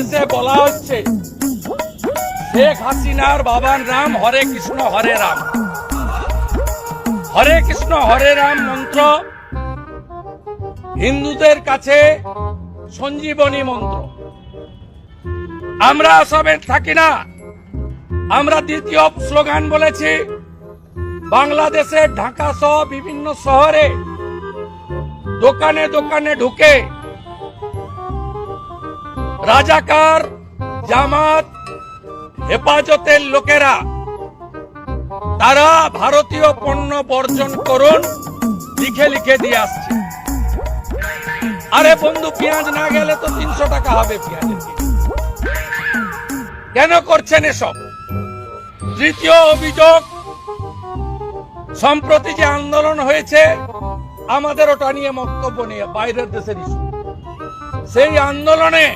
বাংলাদেশে বলা হচ্ছে শেখ হাসিনার বাবার নাম হরে কৃষ্ণ হরে রাম। হরে কৃষ্ণ হরে রাম মন্ত্র হিন্দুদের কাছে সঞ্জীবনী মন্ত্র। আমরা আসামে থাকি না, আমরা দ্বিতীয় স্লোগান বলেছি। বাংলাদেশের ঢাকা সহ বিভিন্ন শহরে দোকানে দোকানে ঢুকে রাজাকার, জামাত, হেফাজতের লোকেরা তারা ভারতীয় পণ্য বর্জন করুন লিখে লিখে দিয়ে আসছে। আরে বন্ধু, পেঁয়াজ না গেলে তো 300 টাকা হবে পেঁয়াজের কেজি। কেন করছেন এসব? তৃতীয় অভিযোগ, সম্প্রতি যে আন্দোলন হয়েছে আমাদের ওটা নিয়ে বক্তব্য নিয়ে বাইরের দেশের ইস্যু, সেই আন্দোলনে